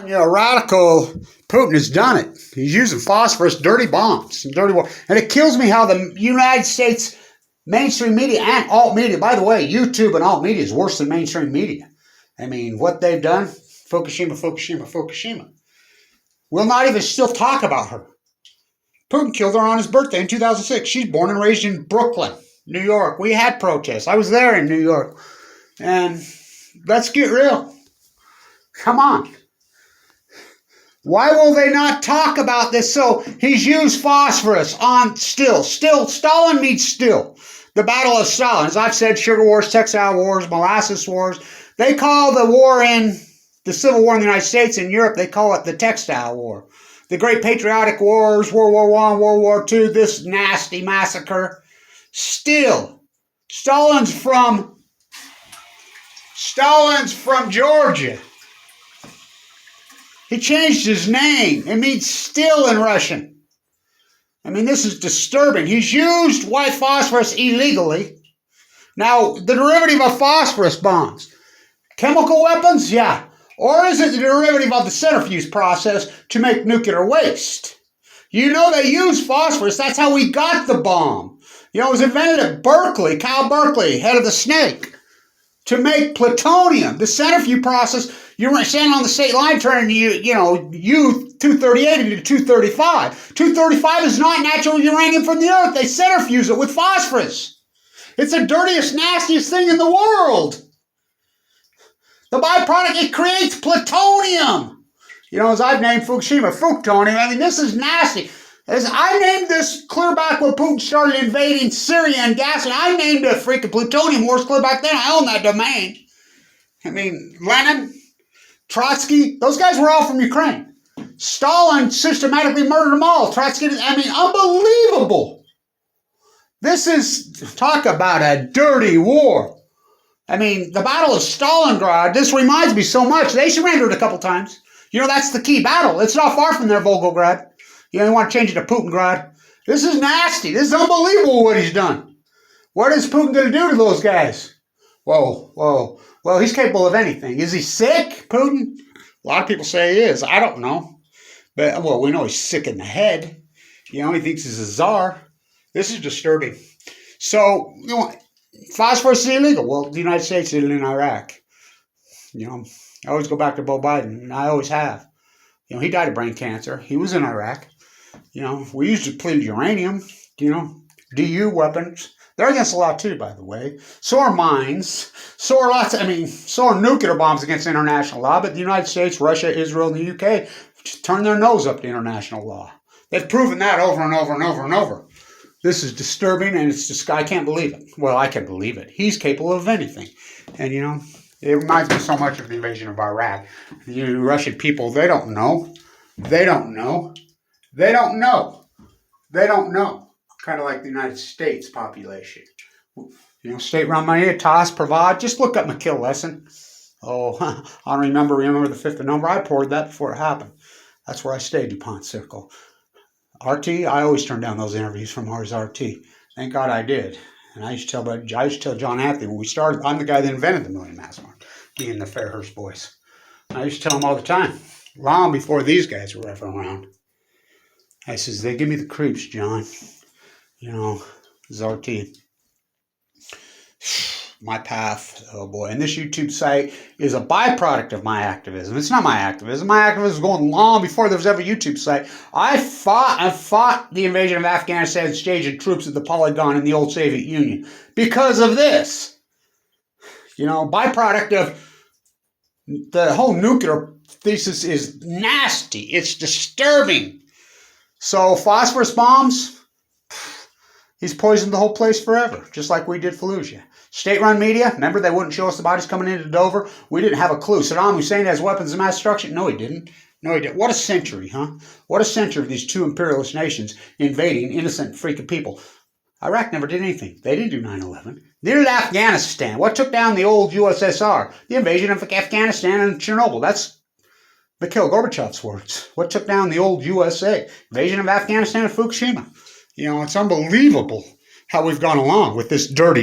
You know, radical Putin has done it. He's using phosphorus, dirty bombs, and dirty war. And it kills me how the United States mainstream media and alt media, by the way, YouTube and alt media is worse than mainstream media. I mean, what they've done, Fukushima, Fukushima, Fukushima. We'll not even still talk about her. Putin killed her on his birthday in 2006. She's born and raised in Brooklyn, New York. We had protests. I was there in New York. And let's get real. Come on. Why will they not talk about this? So he's used phosphorus on still. Stalin means still. The Battle of Stalin. As I've said, sugar wars, textile wars, molasses wars. They call the war in the Civil War in the United States and Europe, they call it the Textile War. The Great Patriotic Wars, World War I, World War II, this nasty massacre. Still, Stalin's from Georgia. He changed his name. It means still in Russian. I mean, this is disturbing. He's used white phosphorus illegally. Now, the derivative of phosphorus bombs. Chemical weapons? Yeah. Or is it the derivative of the centrifuge process to make nuclear waste? You know they use phosphorus. That's how we got the bomb. You know, it was invented at Berkeley, Cal Berkeley, head of the snake, to make plutonium. The centrifuge process, you're standing on the state line turning U-238 into 235. 235 is not natural uranium from the earth. They centrifuge it with phosphorus. It's the dirtiest, nastiest thing in the world. The byproduct, it creates plutonium. You know, as I've named Fukushima, Fuktonium. I mean, this is nasty. As I named this clear back when Putin started invading Syria and gassing, I named it freaking plutonium wars clear back then. I own that domain. I mean, Lenin, Trotsky, those guys were all from Ukraine. Stalin systematically murdered them all. Trotsky, I mean, unbelievable. This is, talk about a dirty war. I mean, the Battle of Stalingrad, this reminds me so much. They surrendered a couple times. You know, that's the key battle. It's not far from there, Volgograd. You know, you want to change it to Putingrad. This is nasty. This is unbelievable what he's done. What is Putin going to do to those guys? Whoa. Well, he's capable of anything. Is he sick, Putin? A lot of people say he is. I don't know. But, well, we know he's sick in the head. You know, he thinks he's a czar. This is disturbing. So, you know, phosphorus is illegal. Well, the United States did it in Iraq. You know, I always go back to Beau Biden, and I always have. You know, he died of brain cancer. He was in Iraq. You know, we used depleted uranium, you know, DU weapons. They're against the law too, by the way. So are mines. So are nuclear bombs against international law. But the United States, Russia, Israel, and the UK just turn their nose up to international law. They've proven that over and over and over and over. This is disturbing, and it's just, I can't believe it. Well, I can believe it. He's capable of anything. And, you know, it reminds me so much of the invasion of Iraq. The Russian people, they don't know. They don't know. They don't know. They don't know. Kind of like the United States population. You know, state-run money, TOS, Provad. Just look up McKill lesson. Oh, I don't remember the 5th of November. I poured that before it happened. That's where I stayed, DuPont Circle. RT, I always turn down those interviews from Mars RT. Thank God I did. And I used to tell John Anthony when we started, I'm the guy that invented the Million Mass Mark, being the Fairhurst boys. And I used to tell them all the time, long before these guys were ever around. I says, they give me the creeps, John. You know, this is RT. My path, oh boy. And this YouTube site is a byproduct of my activism. It's not my activism. My activism is going long before there was ever a YouTube site. I fought the invasion of Afghanistan, staging troops at the Polygon in the old Soviet Union because of this. You know, byproduct of the whole nuclear thesis is nasty. It's disturbing. So phosphorus bombs, he's poisoned the whole place forever, just like we did Fallujah. State-run media, remember they wouldn't show us the bodies coming into Dover? We didn't have a clue. Saddam Hussein has weapons of mass destruction? No, he didn't. No, he didn't. What a century, huh? What a century of these two imperialist nations invading innocent freaking people. Iraq never did anything. They didn't do 9/11. Neither did Afghanistan. What took down the old USSR? The invasion of Afghanistan and Chernobyl. That's Mikhail Gorbachev's words. What took down the old USA? Invasion of Afghanistan and Fukushima. You know, it's unbelievable how we've gone along with this dirty